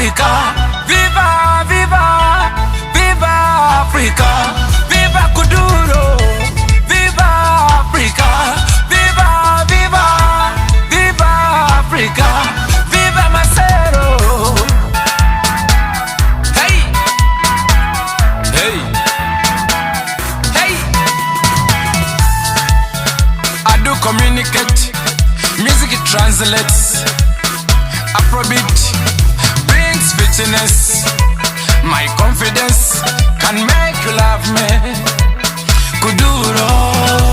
Africa. Viva, viva, viva Africa. Viva Kuduro. Viva Africa. Viva, viva, viva Africa. Viva Macero. Hey, hey, hey. I do communicate. Music it translates. Afrobeat brings fitness. My confidence can make you love me. Kuduro.